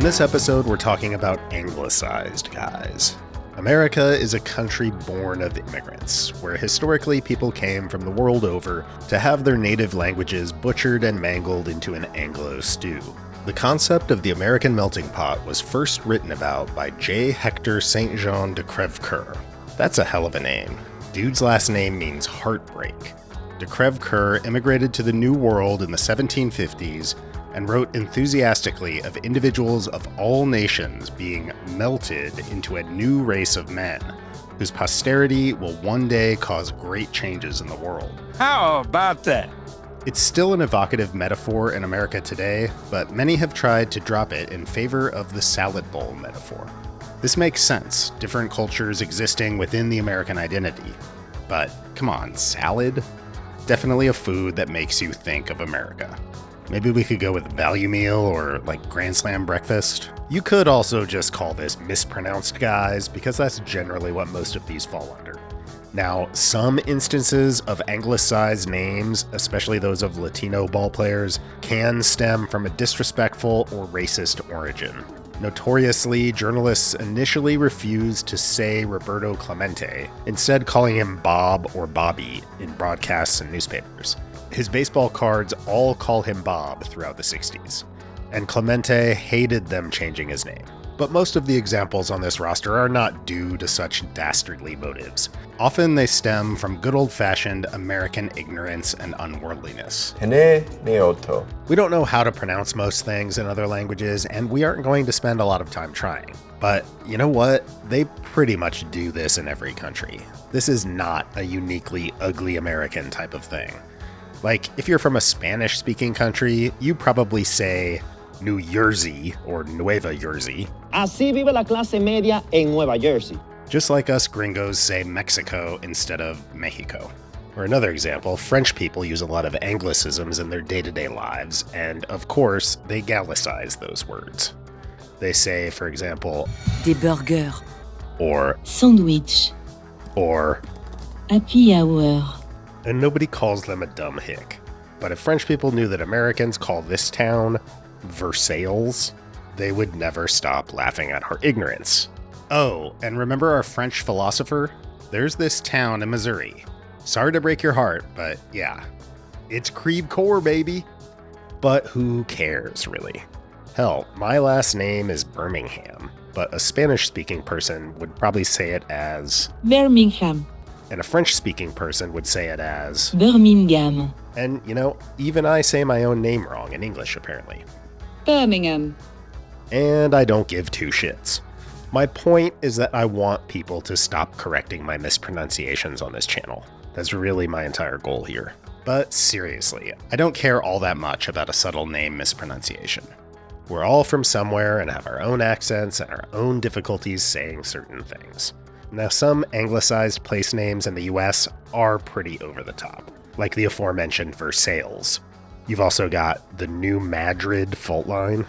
In this episode, we're talking about Anglicized, guys. America is a country born of immigrants, where historically people came from the world over to have their native languages butchered and mangled into an Anglo stew. The concept of the American melting pot was first written about by J. Hector St. Jean de Crèvecoeur. That's a hell of a name. Dude's last name means heartbreak. De Crèvecoeur immigrated to the New World in the 1750s and wrote enthusiastically of individuals of all nations being melted into a new race of men, whose posterity will one day cause great changes in the world. How about that? It's still an evocative metaphor in America today, but many have tried to drop it in favor of the salad bowl metaphor. This makes sense, different cultures existing within the American identity. But come on, salad? Definitely a food that makes you think of America. Maybe we could go with value meal or like Grand Slam breakfast. You could also just call this mispronounced guys, because that's generally what most of these fall under. Now, some instances of anglicized names, especially those of Latino ball players, can stem from a disrespectful or racist origin. Notoriously, journalists initially refused to say Roberto Clemente, instead calling him Bob or Bobby in broadcasts and newspapers. His baseball cards all call him Bob throughout the 60s, and Clemente hated them changing his name. But most of the examples on this roster are not due to such dastardly motives. Often they stem from good old-fashioned American ignorance and unworldliness. We don't know how to pronounce most things in other languages, and we aren't going to spend a lot of time trying. But you know what? They pretty much do this in every country. This is not a uniquely ugly American type of thing. Like, if you're from a Spanish-speaking country, you probably say New Jersey or Nueva Jersey. Así vive la clase media en Nueva Jersey. Just like us gringos say Mexico instead of Mexico. Or another example, French people use a lot of Anglicisms in their day-to-day lives, and of course, they Gallicize those words. They say, for example, des burgers, or sandwich, or happy hour. And nobody calls them a dumb hick. But if French people knew that Americans call this town Versailles, they would never stop laughing at our ignorance. Oh, and remember our French philosopher? There's this town in Missouri. Sorry to break your heart, but yeah, it's Crèvecoeur, baby. But who cares, really? Hell, my last name is Birmingham, but a Spanish-speaking person would probably say it as Birmingham. And a French-speaking person would say it as Birmingham. And, you know, even I say my own name wrong in English, apparently. Birmingham. And I don't give two shits. My point is that I want people to stop correcting my mispronunciations on this channel. That's really my entire goal here. But seriously, I don't care all that much about a subtle name mispronunciation. We're all from somewhere and have our own accents and our own difficulties saying certain things. Now, some anglicized place names in the US are pretty over the top, like the aforementioned Versailles. You've also got the New Madrid fault line,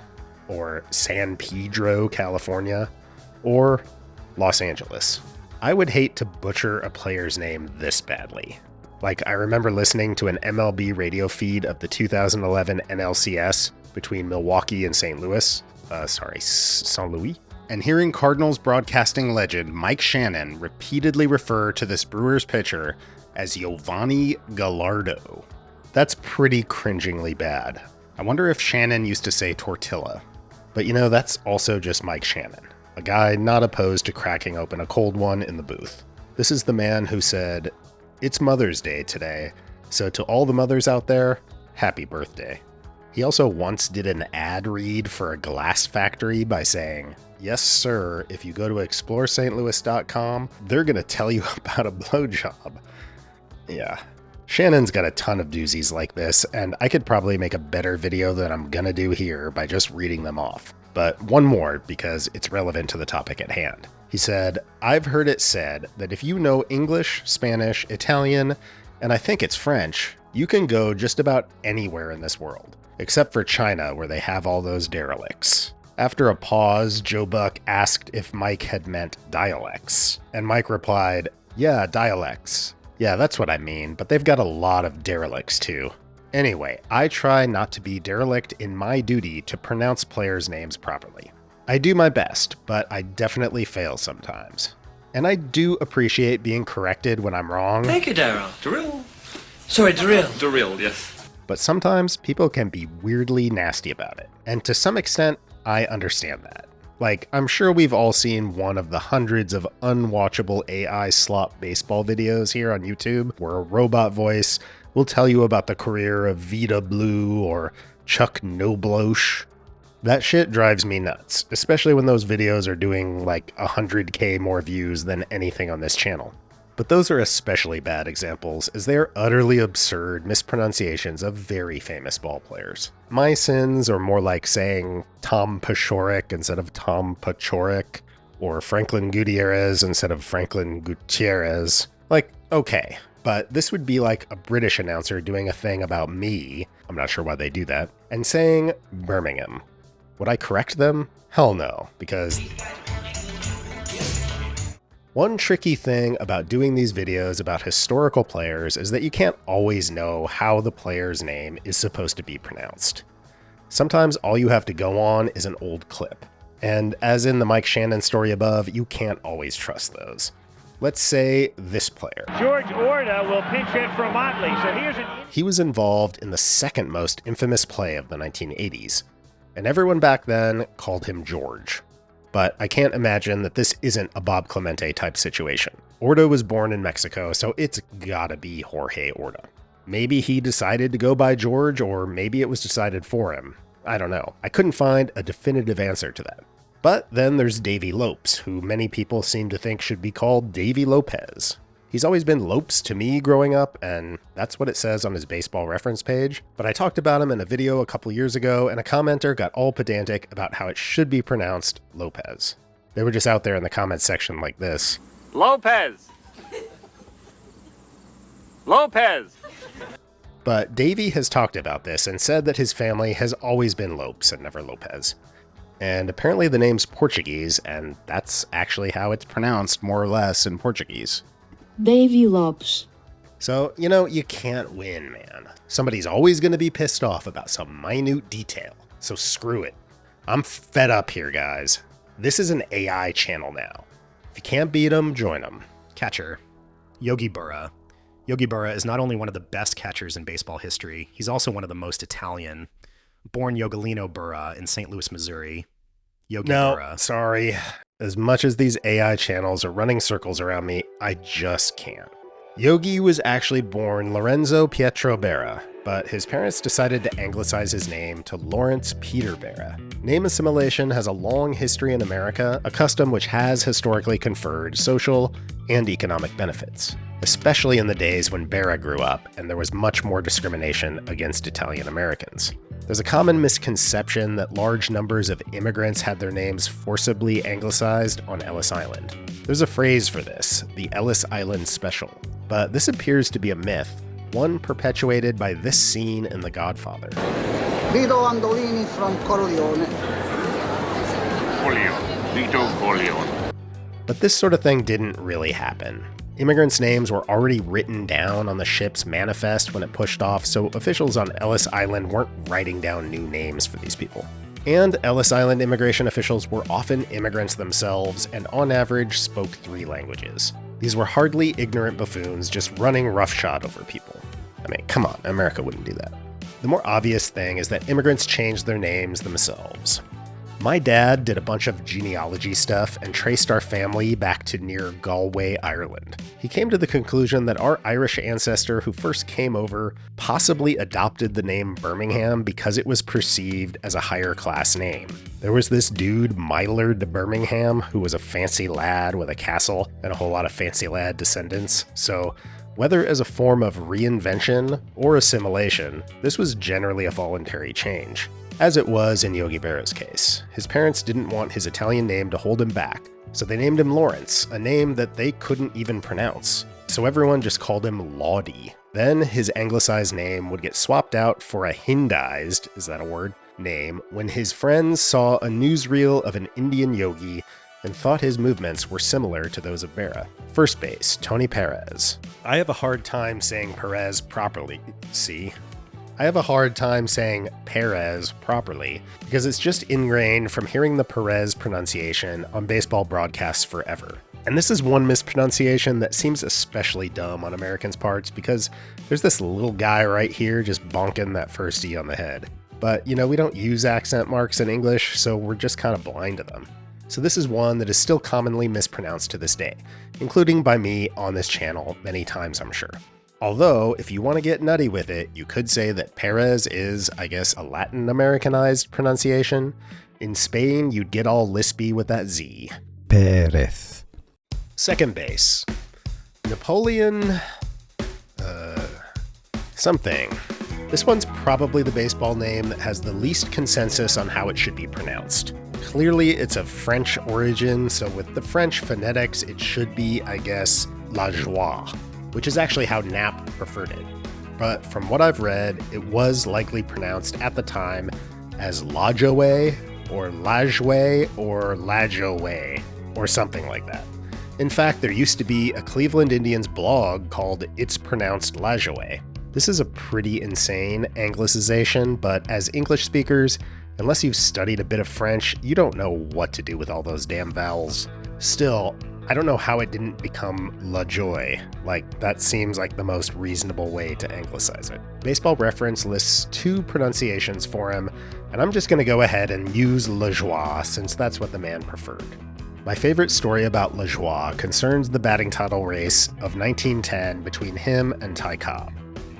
or San Pedro, California, or Los Angeles. I would hate to butcher a player's name this badly. Like, I remember listening to an MLB radio feed of the 2011 NLCS between Milwaukee and St. Louis, St. Louis, and hearing Cardinals broadcasting legend Mike Shannon repeatedly refer to this Brewers pitcher as Giovanni Gallardo. That's pretty cringingly bad. I wonder if Shannon used to say tortilla. But you know, that's also just Mike Shannon, a guy not opposed to cracking open a cold one in the booth. This is the man who said, "It's Mother's Day today, so to all the mothers out there, happy birthday." He also once did an ad read for a glass factory by saying, "Yes, sir, if you go to exploreStLouis.com, they're going to tell you about a blowjob." Yeah. Shannon's got a ton of doozies like this, and I could probably make a better video than I'm gonna do here by just reading them off. But one more, because it's relevant to the topic at hand. He said, "I've heard it said that if you know English, Spanish, Italian, and I think it's French, you can go just about anywhere in this world, except for China, where they have all those derelicts." After a pause, Joe Buck asked if Mike had meant dialects, and Mike replied, "Yeah, dialects. Yeah, that's what I mean, but they've got a lot of derelicts too." Anyway, I try not to be derelict in my duty to pronounce players' names properly. I do my best, but I definitely fail sometimes. And I do appreciate being corrected when I'm wrong. Thank you, Daryl. Drill. Sorry, drill. Drill, yes. But sometimes people can be weirdly nasty about it. And to some extent, I understand that. Like, I'm sure we've all seen one of the hundreds of unwatchable AI slop baseball videos here on YouTube, where a robot voice will tell you about the career of Vida Blue or Chuck Nobloche. That shit drives me nuts, especially when those videos are doing like 100K more views than anything on this channel. But those are especially bad examples, as they are utterly absurd mispronunciations of very famous ball players. My sins are more like saying Tom Paciorek instead of Tom Paciorek, or Franklin Gutierrez instead of Franklin Gutierrez. Like, okay, but this would be like a British announcer doing a thing about me, I'm not sure why they do that, and saying Birmingham. Would I correct them? Hell no, because one tricky thing about doing these videos about historical players is that you can't always know how the player's name is supposed to be pronounced. Sometimes all you have to go on is an old clip. And as in the Mike Shannon story above, you can't always trust those. Let's say this player. George Orta will pinch hit for Motley. So here's He was involved in the second most infamous play of the 1980s. And everyone back then called him George. But I can't imagine that this isn't a Bob Clemente type situation. Orta was born in Mexico, so it's gotta be Jorge Orta. Maybe he decided to go by George, or maybe it was decided for him. I don't know. I couldn't find a definitive answer to that. But then there's Davy Lopes, who many people seem to think should be called Davy Lopez. He's always been Lopes to me growing up, and that's what it says on his baseball reference page. But I talked about him in a video a couple years ago, and a commenter got all pedantic about how it should be pronounced Lopez. They were just out there in the comments section like this. Lopez! Lopez! But Davey has talked about this and said that his family has always been Lopes and never Lopez. And apparently the name's Portuguese, and that's actually how it's pronounced more or less in Portuguese. Davy Lopes. So, you can't win, man. Somebody's always going to be pissed off about some minute detail. So screw it. I'm fed up here, guys. This is an AI channel now. If you can't beat them, join them. Catcher. Yogi Berra. Yogi Berra is not only one of the best catchers in baseball history, he's also one of the most Italian. Born Yogolino Berra in St. Louis, Missouri. Yogi Berra. Sorry. As much as these AI channels are running circles around me, I just can't. Yogi was actually born Lorenzo Pietro Berra, but his parents decided to anglicize his name to Lawrence Peter Berra. Name assimilation has a long history in America, a custom which has historically conferred social and economic benefits, especially in the days when Berra grew up and there was much more discrimination against Italian Americans. There's a common misconception that large numbers of immigrants had their names forcibly anglicized on Ellis Island. There's a phrase for this, the Ellis Island Special, but this appears to be a myth, one perpetuated by this scene in The Godfather. Vito Andolini from Corleone. Vito Corleone. But this sort of thing didn't really happen. Immigrants' names were already written down on the ship's manifest when it pushed off, so officials on Ellis Island weren't writing down new names for these people. And Ellis Island immigration officials were often immigrants themselves and on average spoke 3 languages. These were hardly ignorant buffoons just running roughshod over people. I mean, come on, America wouldn't do that. The more obvious thing is that immigrants changed their names themselves. My dad did a bunch of genealogy stuff and traced our family back to near Galway, Ireland. He came to the conclusion that our Irish ancestor who first came over possibly adopted the name Birmingham because it was perceived as a higher class name. There was this dude, Mylord de Birmingham, who was a fancy lad with a castle and a whole lot of fancy lad descendants. So whether as a form of reinvention or assimilation, this was generally a voluntary change. As it was in Yogi Berra's case. His parents didn't want his Italian name to hold him back, so they named him Lawrence, a name that they couldn't even pronounce. So everyone just called him Lawdy. Then his anglicized name would get swapped out for a Hindized, is that a word, name when his friends saw a newsreel of an Indian yogi and thought his movements were similar to those of Berra. First base, Tony Pérez. I have a hard time saying Perez properly, see? I have a hard time saying Pérez properly because it's just ingrained from hearing the Pérez pronunciation on baseball broadcasts forever. And this is one mispronunciation that seems especially dumb on Americans' parts because there's this little guy right here just bonking that first E on the head. But, we don't use accent marks in English, so we're just kind of blind to them. So this is one that is still commonly mispronounced to this day, including by me on this channel many times, I'm sure. Although, if you want to get nutty with it, you could say that Pérez is, I guess, a Latin Americanized pronunciation. In Spain, you'd get all lispy with that Z. Pérez. Second base. Napoleon... something. This one's probably the baseball name that has the least consensus on how it should be pronounced. Clearly, it's of French origin, so with the French phonetics, it should be, I guess, Lajoie, which is actually how Nap preferred it. But from what I've read, it was likely pronounced at the time as Lajoie, or Lajoie, or Lajoie, or something like that. In fact, there used to be a Cleveland Indians blog called It's Pronounced Lajoie. This is a pretty insane anglicization, but as English speakers, unless you've studied a bit of French, you don't know what to do with all those damn vowels. Still, I don't know how it didn't become Lajoie. That seems like the most reasonable way to anglicize it. Baseball Reference lists 2 pronunciations for him, and I'm just going to go ahead and use Lajoie since that's what the man preferred. My favorite story about Lajoie concerns the batting title race of 1910 between him and Ty Cobb.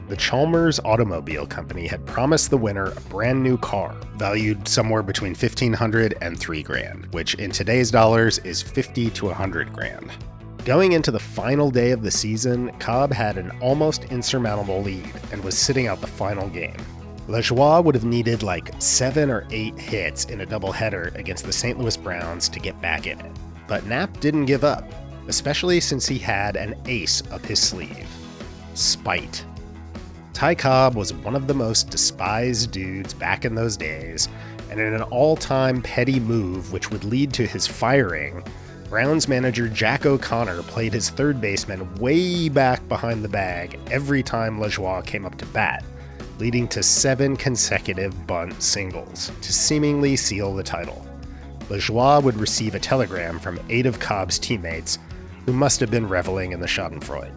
The Chalmers Automobile Company had promised the winner a brand new car, valued somewhere between $1,500 and $3,000, which in today's dollars is $50 to $100,000. Going into the final day of the season, Cobb had an almost insurmountable lead and was sitting out the final game. Lajoie would have needed 7 or 8 hits in a doubleheader against the St. Louis Browns to get back in it. But Knapp didn't give up, especially since he had an ace up his sleeve: spite. Ty Cobb was one of the most despised dudes back in those days, and in an all-time petty move which would lead to his firing, Browns manager Jack O'Connor played his third baseman way back behind the bag every time Lajoie came up to bat, leading to 7 consecutive bunt singles to seemingly seal the title. Lajoie would receive a telegram from 8 of Cobb's teammates, who must have been reveling in the schadenfreude.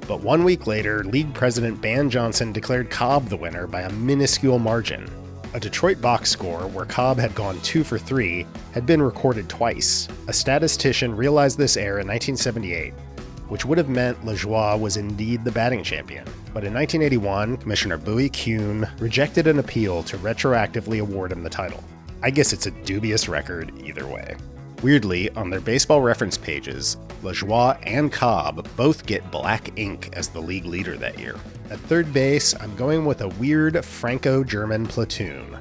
But 1 week later, league president Ban Johnson declared Cobb the winner by a minuscule margin. A Detroit box score where Cobb had gone 2 for 3 had been recorded twice. A statistician realized this error in 1978, which would have meant Lajoie was indeed the batting champion. But in 1981, Commissioner Bowie Kuhn rejected an appeal to retroactively award him the title. I guess it's a dubious record either way. Weirdly, on their baseball reference pages, Lajoie and Cobb both get black ink as the league leader that year. At third base, I'm going with a weird Franco-German platoon.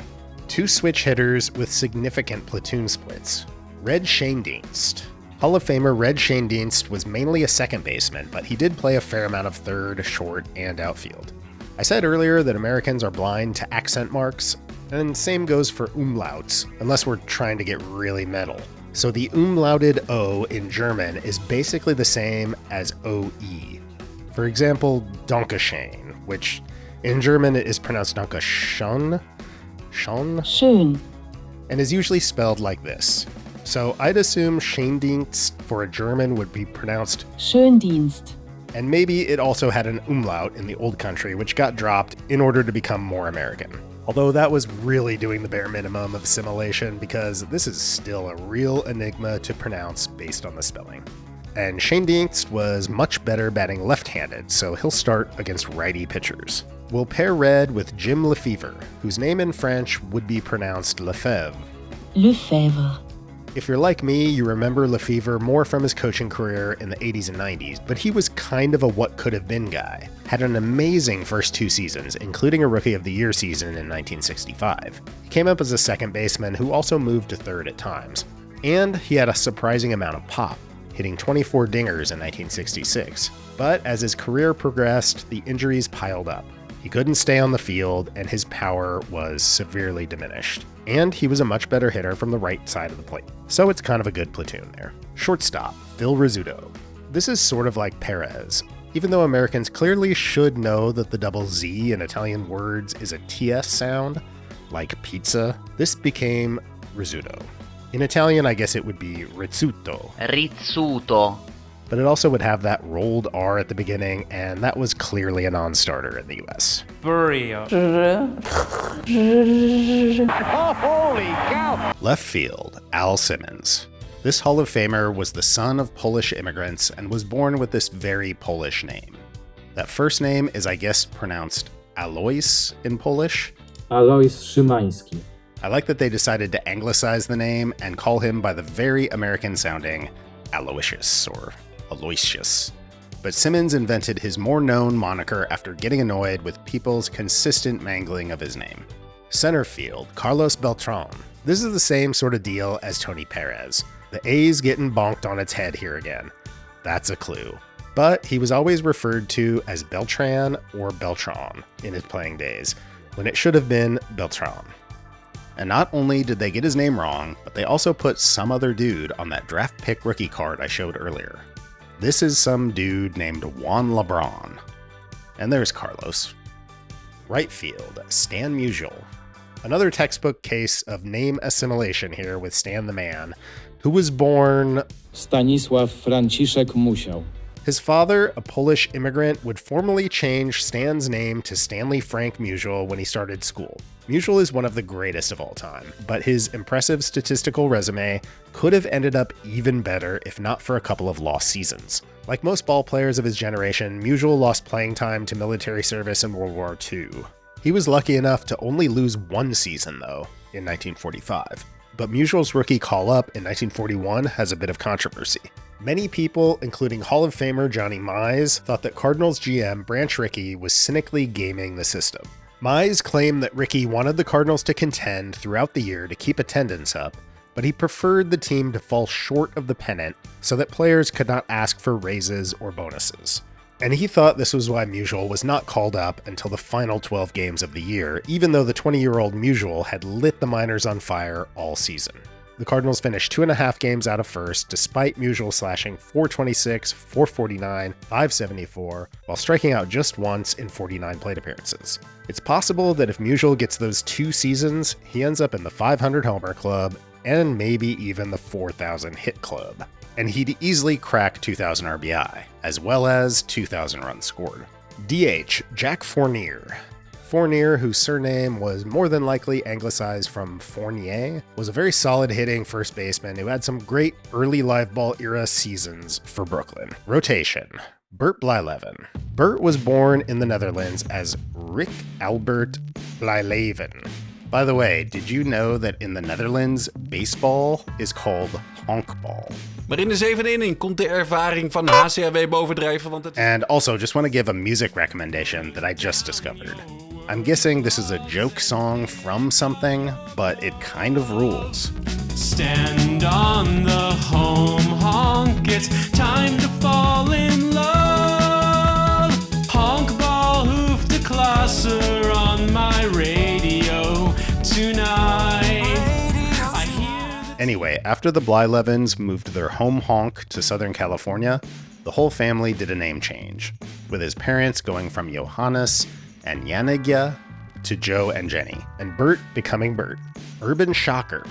2 switch hitters with significant platoon splits. Red Schoendienst. Hall of Famer Red Schoendienst was mainly a second baseman, but he did play a fair amount of third, short, and outfield. I said earlier that Americans are blind to accent marks, and same goes for umlauts, unless we're trying to get really metal. So the umlauted O in German is basically the same as OE. For example, Dankeschön, which in German is pronounced Dankeschön, Schön, and is usually spelled like this. So I'd assume Schoendienst for a German would be pronounced Schoendienst. And maybe it also had an umlaut in the old country, which got dropped in order to become more American. Although that was really doing the bare minimum of assimilation, because this is still a real enigma to pronounce based on the spelling. And Schoendienst was much better batting left-handed, so he'll start against righty pitchers. We'll pair red with Jim Lefebvre, whose name in French would be pronounced Lefebvre. Lefebvre. If you're like me, you remember Lefebvre more from his coaching career in the 80s and 90s, but he was kind of a what-could-have-been guy. Had an amazing first 2 seasons, including a Rookie of the Year season in 1965. He came up as a second baseman who also moved to third at times. And he had a surprising amount of pop, hitting 24 dingers in 1966. But as his career progressed, the injuries piled up. He couldn't stay on the field, and his power was severely diminished. And he was a much better hitter from the right side of the plate. So it's kind of a good platoon there. Shortstop, Phil Rizzuto. This is sort of like Pérez. Even though Americans clearly should know that the double Z in Italian words is a TS sound, like pizza, this became Rizzuto. In Italian, I guess it would be Rizzuto. Rizzuto. But it also would have that rolled R at the beginning, and that was clearly a non-starter in the US. Burrito. Oh, holy cow! Left field, Al Simmons. This Hall of Famer was the son of Polish immigrants and was born with this very Polish name. That first name is, I guess, pronounced Alois in Polish. Alois Szymański. I like that they decided to anglicize the name and call him by the very American-sounding Aloysius or Aloysius. But Simmons invented his more known moniker after getting annoyed with people's consistent mangling of his name. Center field, Carlos Beltrán. This is the same sort of deal as Tony Pérez. The A's getting bonked on its head here again. That's a clue. But he was always referred to as Beltran or Beltran in his playing days, when it should have been Beltrán. And not only did they get his name wrong, but they also put some other dude on that draft pick rookie card I showed earlier. This is some dude named Juan LeBlanc. And there's Carlos. Right field, Stan Musial. Another textbook case of name assimilation here with Stan the Man, who was born Stanisław Franciszek Musiał. His father, a Polish immigrant, would formally change Stan's name to Stanley Frank Musial when he started school. Musial is one of the greatest of all time, but his impressive statistical resume could have ended up even better if not for a couple of lost seasons. Like most ball players of his generation, Musial lost playing time to military service in World War II. He was lucky enough to only lose one season, though, in 1945. But Musial's rookie call-up in 1941 has a bit of controversy. Many people, including Hall of Famer Johnny Mize, thought that Cardinals GM Branch Rickey was cynically gaming the system. Mize claimed that Rickey wanted the Cardinals to contend throughout the year to keep attendance up, but he preferred the team to fall short of the pennant so that players could not ask for raises or bonuses. And he thought this was why Musial was not called up until the final 12 games of the year, even though the 20-year-old Musial had lit the minors on fire all season. The Cardinals finished 2.5 games out of first, despite Musial slashing .426, .449, .574, while striking out just once in 49 plate appearances. It's possible that if Musial gets those 2 seasons, he ends up in the 500 homer club, and maybe even the 4,000 hit club. And he'd easily crack 2,000 RBI, as well as 2,000 runs scored. DH, Jack Fournier. Fournier, whose surname was more than likely anglicized from Fournier, was a very solid hitting first baseman who had some great early live ball era seasons for Brooklyn. Rotation, Bert Blyleven. Bert was born in the Netherlands as Rick Albert Blyleven. By the way, did you know that in the Netherlands, baseball is called honkball? Maar in de zevende inning komt de ervaring van HCAW bovendrijven, want het... And also, just want to give a music recommendation that I just discovered. I'm guessing this is a joke song from something, but it kind of rules. Stand on the home honk, it's time to fall in love. Honkbal hoeft de klasser on my radio tonight. Anyway, after the Blylevens moved their home honk to Southern California, the whole family did a name change, with his parents going from Johannes and Janegja to Joe and Jenny, and Bert becoming Bert. Urban Shocker.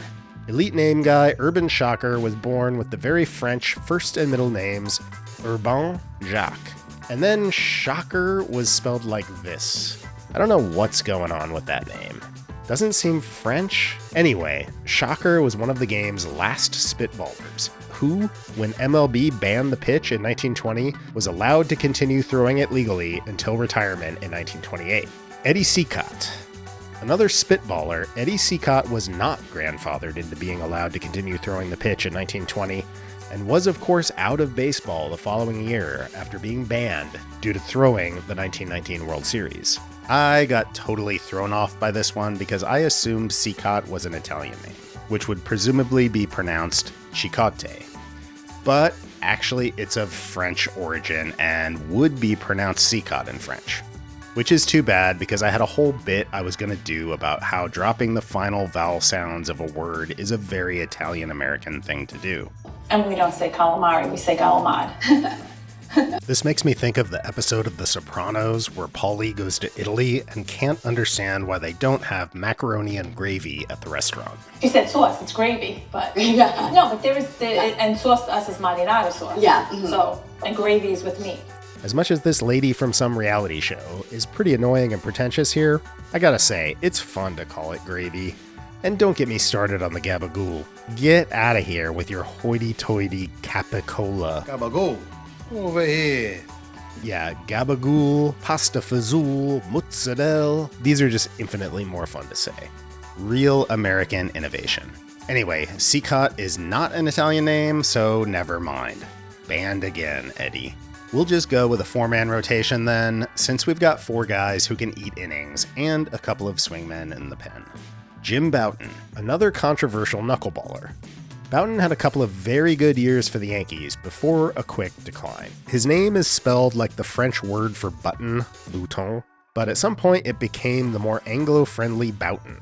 Elite name guy Urban Shocker was born with the very French first and middle names Urbain Jacques. And then Shocker was spelled like this. I don't know what's going on with that name. Doesn't seem French? Anyway, Shocker was one of the game's last spitballers, who, when MLB banned the pitch in 1920, was allowed to continue throwing it legally until retirement in 1928. Eddie Cicotte. Another spitballer, Eddie Cicotte was not grandfathered into being allowed to continue throwing the pitch in 1920, and was of course out of baseball the following year after being banned due to throwing the 1919 World Series. I got totally thrown off by this one because I assumed Cicotte was an Italian name, which would presumably be pronounced Cicotte. But actually it's of French origin and would be pronounced Cicotte in French. Which is too bad because I had a whole bit I was going to do about how dropping the final vowel sounds of a word is a very Italian-American thing to do. And we don't say calamari, we say galamad. This makes me think of the episode of The Sopranos where Paulie goes to Italy and can't understand why they don't have macaroni and gravy at the restaurant. You said sauce, it's gravy, but no, but there is and sauce to us is marinara sauce. Yeah. So, and gravy is with meat. As much as this lady from some reality show is pretty annoying and pretentious here, I gotta say, it's fun to call it gravy. And don't get me started on the gabagool. Get out of here with your hoity-toity capicola. Gabagool? Over here. Yeah, gabagool, pasta fazool, mozzarella. These are just infinitely more fun to say. Real American innovation. Anyway, Cicotte is not an Italian name, so never mind. Banned again, Eddie. We'll just go with a 4-man rotation then, since we've got 4 guys who can eat innings and a couple of swingmen in the pen. Jim Bouton, another controversial knuckleballer. Bouton had a couple of very good years for the Yankees before a quick decline. His name is spelled like the French word for button, Bouton, but at some point it became the more Anglo-friendly Bouton.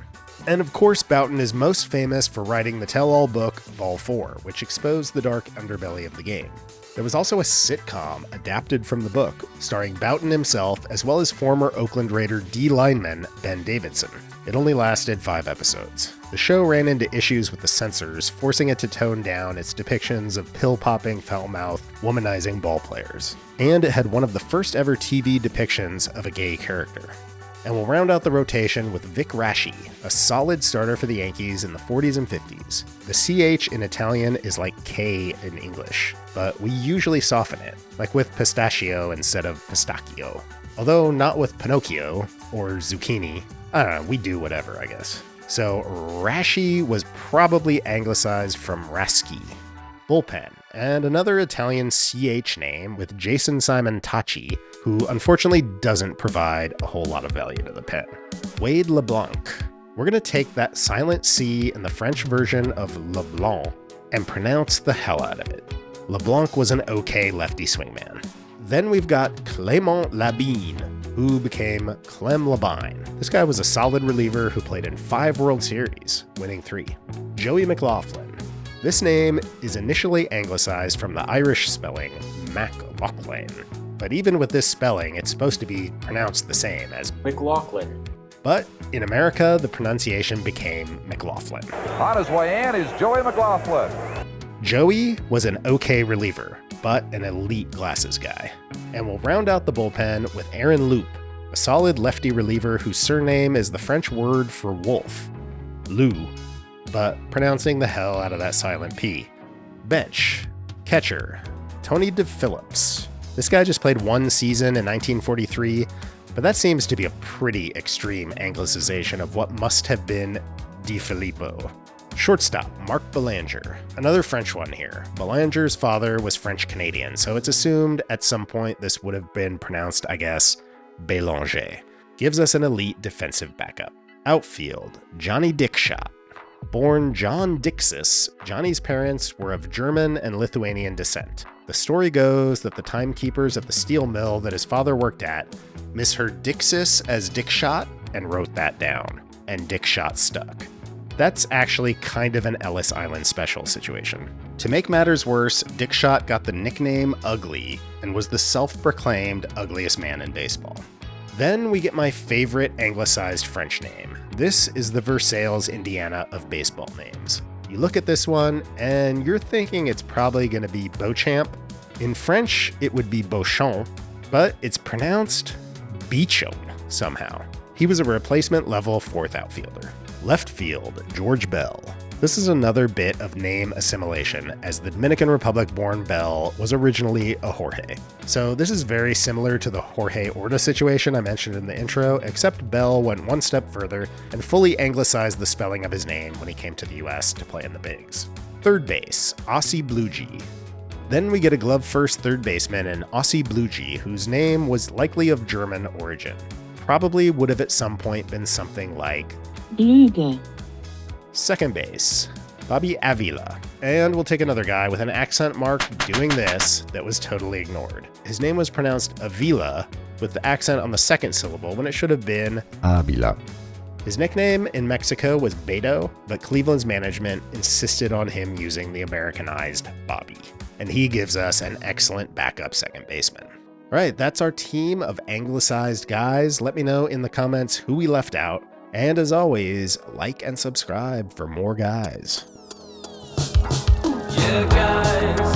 And of course, Bouton is most famous for writing the tell-all book Ball 4, which exposed the dark underbelly of the game. There was also a sitcom adapted from the book, starring Bouton himself as well as former Oakland Raider D lineman Ben Davidson. It only lasted 5 episodes. The show ran into issues with the censors, forcing it to tone down its depictions of pill-popping, foul-mouthed, womanizing ball players. And it had one of the first ever TV depictions of a gay character. And we'll round out the rotation with Vic Raschi, a solid starter for the Yankees in the 40s and 50s. The CH in Italian is like K in English, but we usually soften it, like with pistachio instead of pistachio. Although not with Pinocchio or zucchini. I don't know, we do whatever, I guess. So Raschi was probably anglicized from Raschi. Bullpen, and another Italian CH name with Jason Simontacchi, who unfortunately doesn't provide a whole lot of value to the pen. Wade LeBlanc. We're going to take that silent C in the French version of LeBlanc and pronounce the hell out of it. LeBlanc was an okay lefty swingman. Then we've got Clem Labine, who became Clem Labine. This guy was a solid reliever who played in 5 World Series, winning 3. Joey McLaughlin. This name is initially anglicized from the Irish spelling McLaughlin, but even with this spelling, it's supposed to be pronounced the same as McLaughlin. But in America, the pronunciation became McLaughlin. On his way in is Joey McLaughlin. Joey was an okay reliever, but an elite glasses guy. And we'll round out the bullpen with Aaron Loup, a solid lefty reliever whose surname is the French word for wolf, Loup, but pronouncing the hell out of that silent P. Bench, catcher, Tony DePhillips. This guy just played 1 season in 1943, but that seems to be a pretty extreme anglicization of what must have been DeFilippo. Shortstop, Mark Belanger, another French one here. Belanger's father was French-Canadian, so it's assumed at some point this would have been pronounced, I guess, Belanger. Gives us an elite defensive backup. Outfield, Johnny Dickshot. Born John Dixis, Johnny's parents were of German and Lithuanian descent. The story goes that the timekeepers at the steel mill that his father worked at misheard Dixis as Dickshot and wrote that down, and Dickshot stuck. That's actually kind of an Ellis Island special situation. To make matters worse, Dickshot got the nickname Ugly and was the self-proclaimed ugliest man in baseball. Then we get my favorite anglicized French name. This is the Versailles, Indiana of baseball names. You look at this one, and you're thinking it's probably going to be Beauchamp. In French, it would be Bouton, but it's pronounced Bichon somehow. He was a replacement level 4th outfielder. Left field, George Bell. This is another bit of name assimilation, as the Dominican Republic-born Bell was originally a Jorge. So this is very similar to the Jorge Orta situation I mentioned in the intro, except Bell went one step further and fully anglicized the spelling of his name when he came to the US to play in the bigs. Third base, Ossie Bluege. Then we get a glove-first third baseman in Ossie Bluege, whose name was likely of German origin. Probably would have at some point been something like Bluege. Second base, Bobby Ávila. And we'll take another guy with an accent mark doing this that was totally ignored. His name was pronounced Avila with the accent on the second syllable when it should have been Ávila. His nickname in Mexico was Beto, but Cleveland's management insisted on him using the Americanized Bobby. and he gives us an excellent backup second baseman. All right, that's our team of anglicized guys. Let me know in the comments who we left out. And as always, like and subscribe for more guys. Yeah, guys.